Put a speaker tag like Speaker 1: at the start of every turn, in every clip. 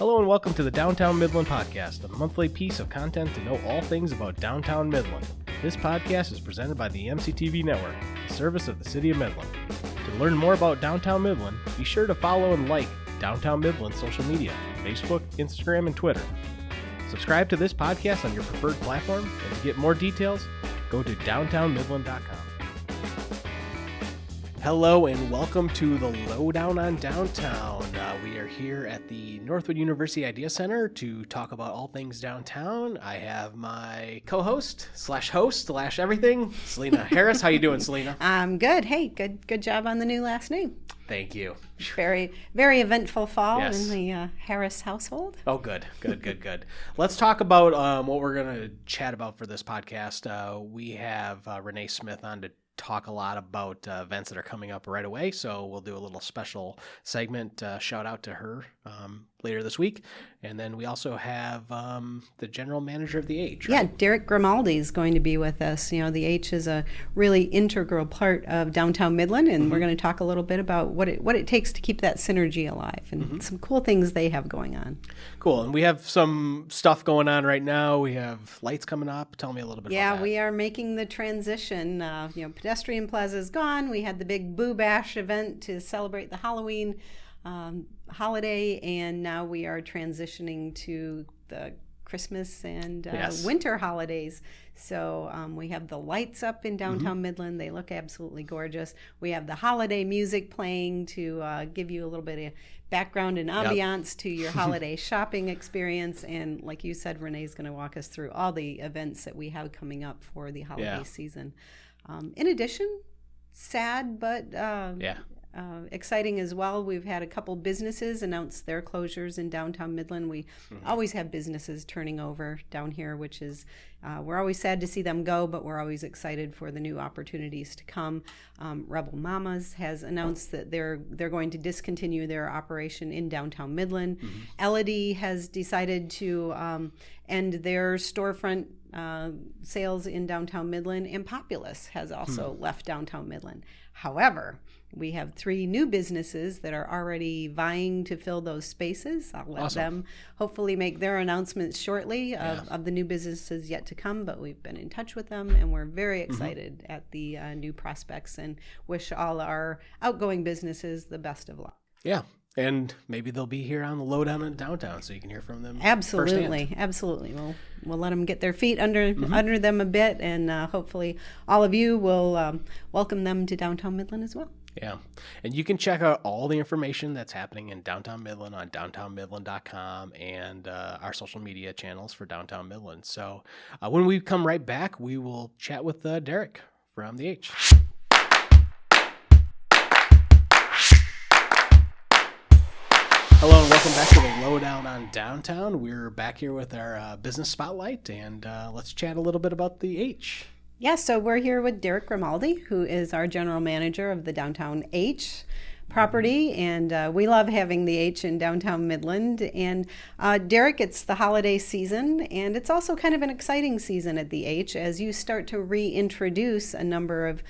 Speaker 1: Hello and welcome to the Downtown Midland Podcast, a monthly piece of content to know all things about Downtown Midland. This podcast is presented by the MCTV Network, a service of the City of Midland. To learn more about Downtown Midland, be sure to follow and like Downtown Midland social media, Facebook, Instagram, and Twitter. Subscribe to this podcast on your preferred platform, and to get more details, go to downtownmidland.com. Hello and welcome to the Lowdown on Downtown. We are here at the Northwood University Idea Center to talk about all things downtown. I have my co-host / host / everything, Selina Harris. How you doing, Selina?
Speaker 2: I'm good. Hey, good job on the new last name.
Speaker 1: Thank you.
Speaker 2: Very eventful fall in the Harris household.
Speaker 1: Oh, good. Let's talk about what we're going to chat about for this podcast. We have Renee Smith on to talk a lot about events that are coming up right away. So we'll do a little special segment, shout out to her later this week. And then we also have the general manager of the H. Right?
Speaker 2: Yeah, Derek Grimaldi is going to be with us. You know, the H is a really integral part of Downtown Midland, and we're going to talk a little bit about what it takes to keep that synergy alive and some cool things they have going on.
Speaker 1: Cool. And we have some stuff going on right now. We have lights coming up. Tell me a little bit about that.
Speaker 2: Yeah, we are making the transition. Pedestrian Plaza is gone. We had the big Boo Bash event to celebrate the Halloween holiday, and now we are transitioning to the Christmas and winter holidays. So we have the lights up in Downtown Midland. They look absolutely gorgeous. We have the holiday music playing to give you a little bit of background and ambiance to your holiday shopping experience. And like you said, Renee's going to walk us through all the events that we have coming up for the holiday season. In addition, sad but exciting as well, we've had a couple businesses announce their closures in Downtown Midland. We always have businesses turning over down here, which is we're always sad to see them go, but we're always excited for the new opportunities to come. Rebel Mamas has announced that they're going to discontinue their operation in Downtown Midland. Elodie has decided to end their storefront sales in Downtown Midland, and Populous has also left Downtown Midland. However, we have 3 new businesses that are already vying to fill those spaces. I'll let them hopefully make their announcements shortly of the new businesses yet to come, but we've been in touch with them, and we're very excited at the new prospects and wish all our outgoing businesses the best of luck.
Speaker 1: Yeah. And maybe they'll be here on the Lowdown in Downtown, so you can hear from them.
Speaker 2: Absolutely. We'll let them get their feet under them a bit, and hopefully all of you will welcome them to Downtown Midland as well.
Speaker 1: Yeah, and you can check out all the information that's happening in Downtown Midland on downtownmidland.com and our social media channels for Downtown Midland. So when we come right back, we will chat with Derek from the H. Hello and welcome back to the Lowdown on Downtown. We're back here with our business spotlight, and let's chat a little bit about the H.
Speaker 2: Yeah, so we're here with Derek Grimaldi, who is our general manager of the Downtown H property, and we love having the H in Downtown Midland. And Derek, it's the holiday season, and it's also kind of an exciting season at the H as you start to reintroduce a number of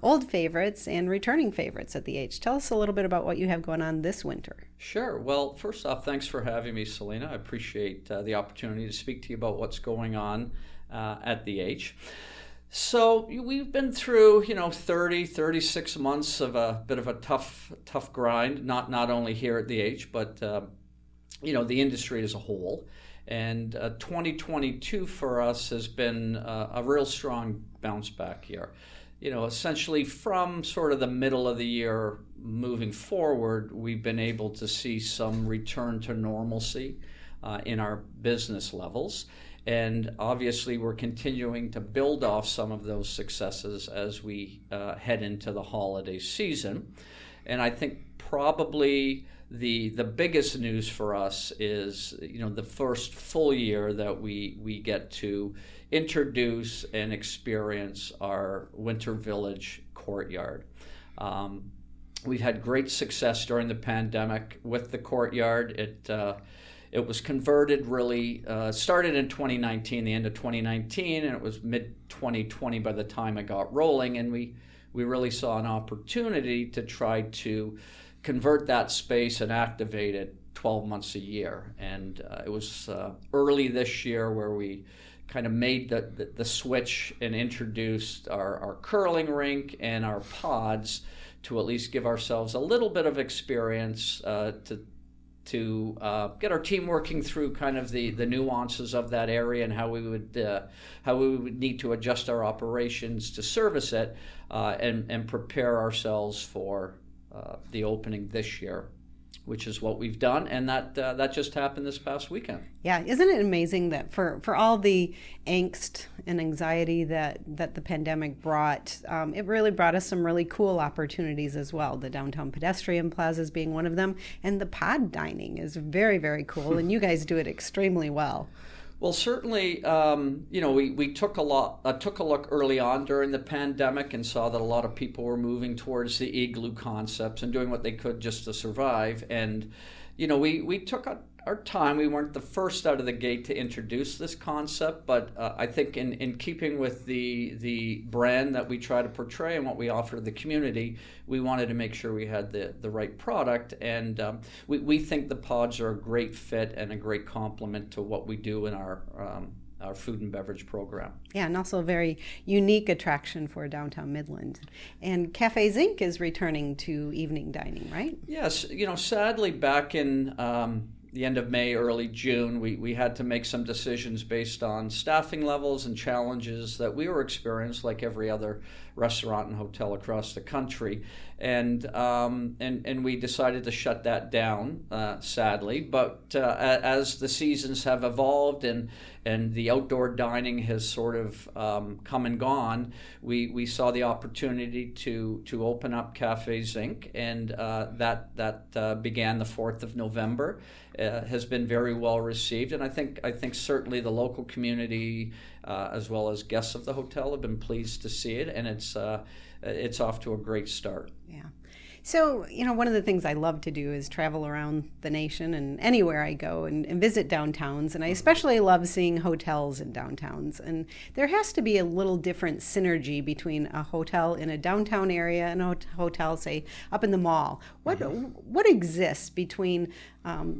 Speaker 2: old favorites and returning favorites at the H. Tell us a little bit about what you have going on this winter.
Speaker 3: Sure. Well, first off, thanks for having me, Selina. I appreciate the opportunity to speak to you about what's going on at the H. So we've been through, 36 months of a bit of a tough grind, not only here at the H, but, the industry as a whole. And 2022 for us has been a real strong bounce back year. Essentially from sort of the middle of the year moving forward, we've been able to see some return to normalcy in our business levels. And obviously, we're continuing to build off some of those successes as we head into the holiday season. And I think probably the biggest news for us is, the first full year that we get to introduce and experience our Winter Village courtyard. We've had great success during the pandemic with the courtyard. It was converted really, started in 2019, the end of 2019, and it was mid-2020 by the time it got rolling, and we really saw an opportunity to try to convert that space and activate it 12 months a year. And it was early this year where we kind of made the switch and introduced our curling rink and our pods to at least give ourselves a little bit of experience to get our team working through kind of the nuances of that area and how we would need to adjust our operations to service it and prepare ourselves for the opening this year, which is what we've done, and that just happened this past weekend.
Speaker 2: Yeah, isn't it amazing that for all the angst and anxiety that the pandemic brought, it really brought us some really cool opportunities as well. The downtown pedestrian plazas being one of them, and the pod dining is very, very cool, and you guys do it extremely well.
Speaker 3: Well, certainly, we took a look early on during the pandemic and saw that a lot of people were moving towards the igloo concepts and doing what they could just to survive. And, we took our time. We weren't the first out of the gate to introduce this concept, but I think in keeping with the brand that we try to portray and what we offer to the community, we wanted to make sure we had the right product. And we think the pods are a great fit and a great complement to what we do in our food and beverage program.
Speaker 2: Yeah, and also a very unique attraction for Downtown Midland. And Cafe Zinc is returning to evening dining, right?
Speaker 3: Yes, sadly back in the end of May, early June, we had to make some decisions based on staffing levels and challenges that we were experiencing like every other restaurant and hotel across the country. And we decided to shut that down, sadly. But as the seasons have evolved and the outdoor dining has sort of come and gone, we saw the opportunity to open up Cafe Zinc, and that began the 4th of November. Has been very well received, and I think certainly the local community as well as guests of the hotel have been pleased to see it, and it's off to a great start.
Speaker 2: Yeah. So, one of the things I love to do is travel around the nation and anywhere I go and visit downtowns. And I especially love seeing hotels in downtowns. And there has to be a little different synergy between a hotel in a downtown area and a hotel, say, up in the mall. What exists between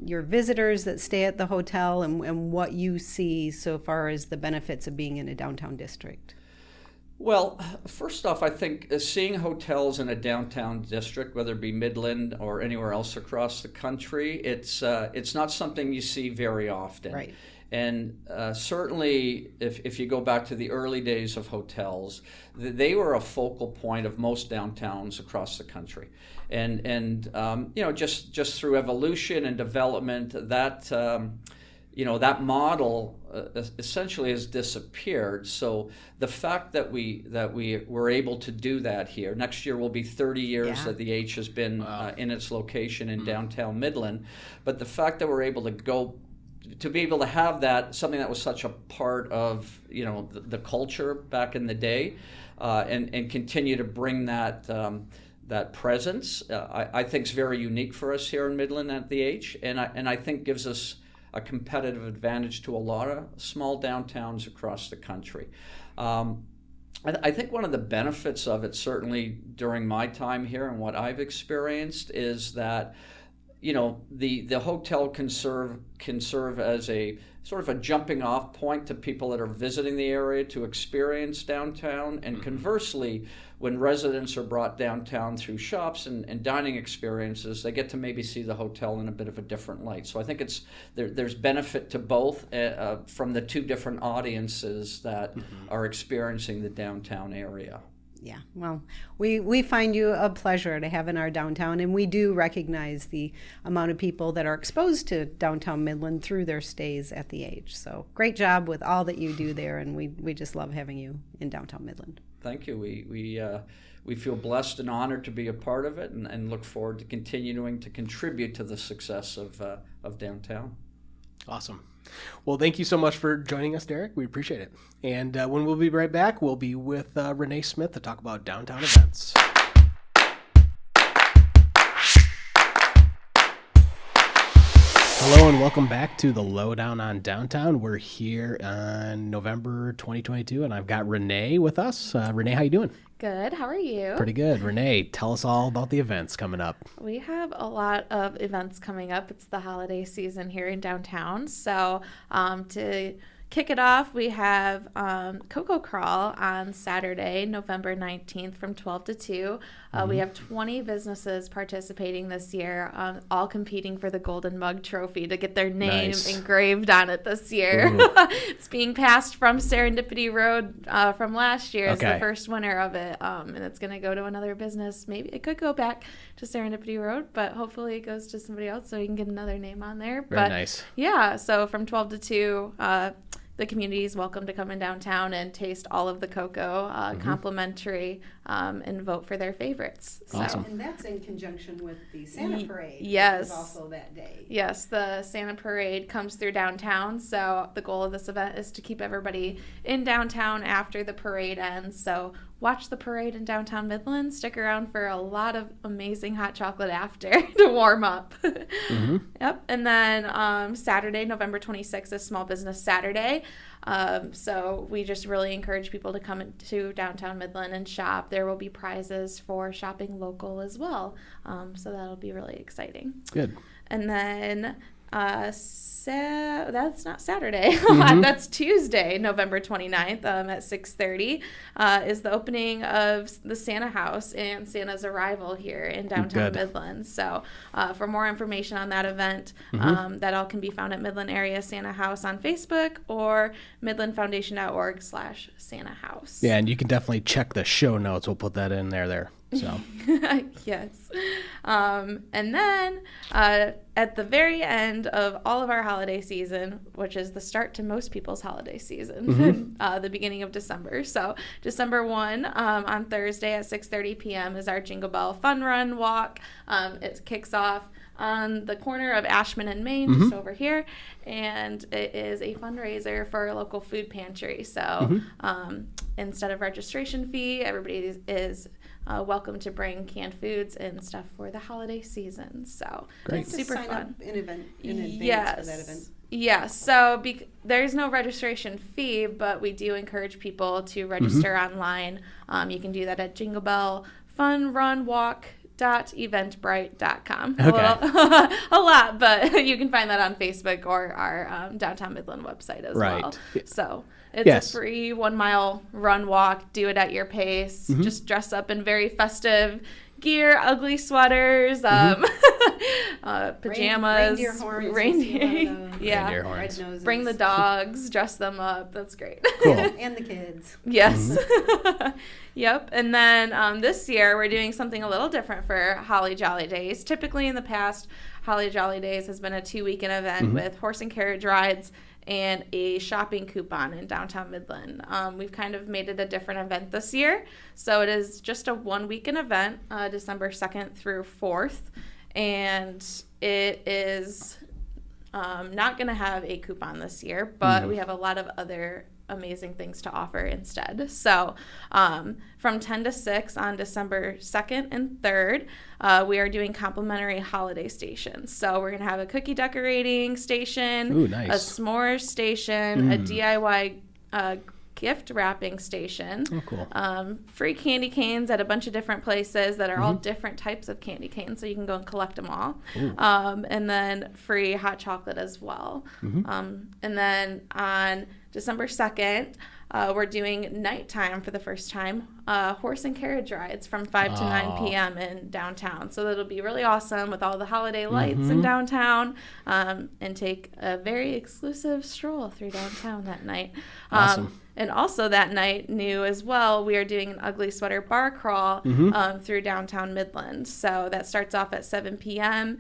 Speaker 2: your visitors that stay at the hotel and what you see so far as the benefits of being in a downtown district?
Speaker 3: Well, first off, I think seeing hotels in a downtown district, whether it be Midland or anywhere else across the country, it's not something you see very often.
Speaker 2: Right.
Speaker 3: And certainly, if you go back to the early days of hotels, they were a focal point of most downtowns across the country. And just through evolution and development, that model essentially has disappeared. So the fact that we were able to do that here, next year will be 30 years that the H has been in its location in downtown Midland. But the fact that we're able to be able to have that, something that was such a part of the culture back in the day, and continue to bring that presence, I think is very unique for us here in Midland at the H, and I think gives us a competitive advantage to a lot of small downtowns across the country. I think one of the benefits of it, certainly during my time here and what I've experienced, is that the hotel can serve as a sort of a jumping off point to people that are visiting the area to experience downtown, and conversely, when residents are brought downtown through shops and dining experiences, they get to maybe see the hotel in a bit of a different light. So I think there's benefit to both from the two different audiences that are experiencing the downtown area.
Speaker 2: Yeah, well, we find you a pleasure to have in our downtown, and we do recognize the amount of people that are exposed to downtown Midland through their stays at the H. So great job with all that you do there, and we just love having you in downtown Midland.
Speaker 3: Thank you. We feel blessed and honored to be a part of it, and look forward to continuing to contribute to the success of downtown.
Speaker 1: Awesome. Well, thank you so much for joining us, Derek. We appreciate it. And when we'll be right back, we'll be with Renee Smith to talk about downtown events. Hello and welcome back to the Lowdown on Downtown. We're here on November 2022, and I've got Renee with us. Renee, how you doing?
Speaker 4: Good. How are you?
Speaker 1: Pretty good. Renee, tell us all about the events coming up.
Speaker 4: We have a lot of events coming up. It's the holiday season here in downtown. So to kick it off, we have Cocoa Crawl on Saturday, November 19th from 12 to 2. We have 20 businesses participating this year, all competing for the Golden Mug Trophy to get their name engraved on it this year. It's being passed from Serendipity Road from last year as the first winner of it. And it's going to go to another business. Maybe it could go back to Serendipity Road, but hopefully it goes to somebody else so we can get another name on there.
Speaker 1: Very nice.
Speaker 4: Yeah, so from 12 to 2, the community is welcome to come in downtown and taste all of the cocoa, complimentary, and vote for their favorites.
Speaker 1: Awesome.
Speaker 2: And that's in conjunction with the Santa Parade.
Speaker 4: Yes.
Speaker 2: Which is also that day.
Speaker 4: Yes, the Santa Parade comes through downtown. So the goal of this event is to keep everybody in downtown after the parade ends. So watch the parade in downtown Midland. Stick around for a lot of amazing hot chocolate after to warm up. Yep. And then Saturday, November 26th is Small Business Saturday. So we just really encourage people to come to downtown Midland and shop. There will be prizes for shopping local as well. So that'll be really exciting.
Speaker 1: Good.
Speaker 4: And then that's not Saturday. That's Tuesday, November 29th at 6:30 is the opening of the Santa House and Santa's arrival here in downtown Midland. So for more information on that event, that all can be found at Midland Area Santa House on Facebook or midlandfoundation.org/Santa House.
Speaker 1: Yeah, and you can definitely check the show notes. We'll put that in there. So
Speaker 4: yes. And then at the very end of all of our holiday season, which is the start to most people's holiday season, the beginning of December. So December 1 on Thursday at 6:30 p.m. is our Jingle Bell Fun Run Walk. It kicks off on the corner of Ashman and Main, just over here, and it is a fundraiser for a local food pantry. So instead of registration fee, everybody is welcome to bring canned foods and stuff for the holiday season. So
Speaker 1: great.
Speaker 4: Super
Speaker 2: sign
Speaker 4: fun.
Speaker 2: Up in advance for that event.
Speaker 4: Yeah, so there's no registration fee, but we do encourage people to register online. You can do that at jinglebellfunrunwalk.eventbrite.com. A lot, but you can find that on Facebook or our Downtown Midland website as well. So it's a free 1 mile run walk. Do it at your pace. Just dress up in very festive gear, ugly sweaters, pajamas,
Speaker 2: reindeer horns,
Speaker 4: reindeer
Speaker 2: horns. Red noses.
Speaker 4: Bring the dogs, dress them up. That's great.
Speaker 1: Cool.
Speaker 2: And the kids.
Speaker 4: Yes. Yep. And then this year we're doing something a little different for Holly Jolly Days. Typically in the past, Holly Jolly Days has been a 2-weekend event with horse and carriage rides and a shopping coupon in downtown Midland. We've kind of made it a different event this year. So it is just a 1-weekend event, December 2nd through 4th. And it is not going to have a coupon this year, but we have a lot of other amazing things to offer instead. So from 10 to 6 on December 2nd and 3rd, we are doing complimentary holiday stations. So we're going to have a cookie decorating station, a s'mores station, a DIY gift wrapping station, free candy canes at a bunch of different places that are all different types of candy canes, so you can go and collect them all, and then free hot chocolate as well. And then on December 2nd, we're doing nighttime for the first time, horse and carriage rides from 5 to 9 p.m. in downtown. So that'll be really awesome with all the holiday lights in downtown, and take a very exclusive stroll through downtown that night.
Speaker 1: Awesome.
Speaker 4: And also that night, new as well, we are doing an ugly sweater bar crawl through downtown Midland. So that starts off at 7 p.m.,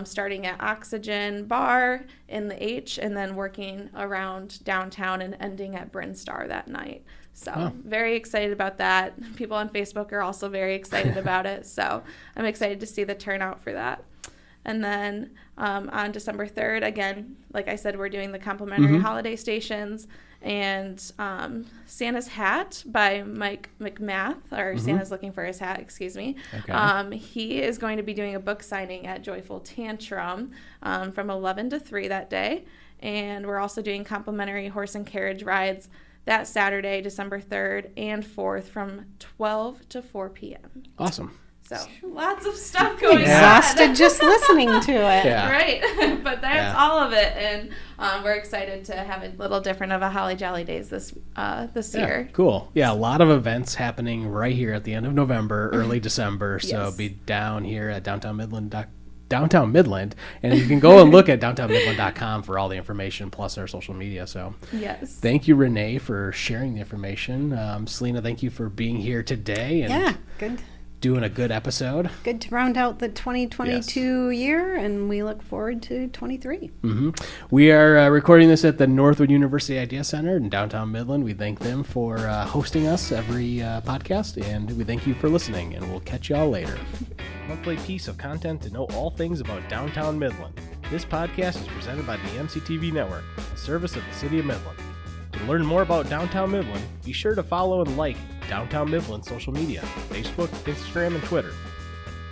Speaker 4: starting at Oxygen Bar in the H, and then working around downtown and ending at Bryn Star that night. So very excited about that. People on Facebook are also very excited about it. So I'm excited to see the turnout for that. And then on December 3rd, again, like I said, we're doing the complimentary holiday stations and Santa's Hat by Mike McMath, or Santa's Looking for His Hat, excuse me. Okay. He is going to be doing a book signing at Joyful Tantrum from 11 to 3 that day. And we're also doing complimentary horse and carriage rides that Saturday, December 3rd and 4th from 12 to 4 p.m.
Speaker 1: Awesome.
Speaker 4: So lots of stuff going on.
Speaker 2: Exhausted just listening to it.
Speaker 1: Yeah.
Speaker 4: Right. But that's all of it. And we're excited to have a little different of a Holly Jolly Days this year.
Speaker 1: Cool. Yeah, a lot of events happening right here at the end of November, early December. So be down here at Downtown Midland, and you can go and look at downtownmidland.com for all the information plus our social media. So thank you, Renee, for sharing the information. Selina, thank you for being here today. And
Speaker 2: good.
Speaker 1: Doing a good episode.
Speaker 2: Good to round out the 2022 year, and we look forward to 23.
Speaker 1: We are recording this at the Northwood University Idea Center in downtown Midland. We thank them for hosting us every podcast, and we thank you for listening, and we'll catch you all later. Monthly piece of content to know all things about downtown Midland. This podcast is presented by the MCTV Network, a service of the City of Midland. To learn more about Downtown Midland, be sure to follow and like Downtown Midland social media, Facebook, Instagram, and Twitter.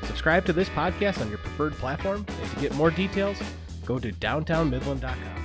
Speaker 1: Subscribe to this podcast on your preferred platform, and to get more details, go to downtownmidland.com.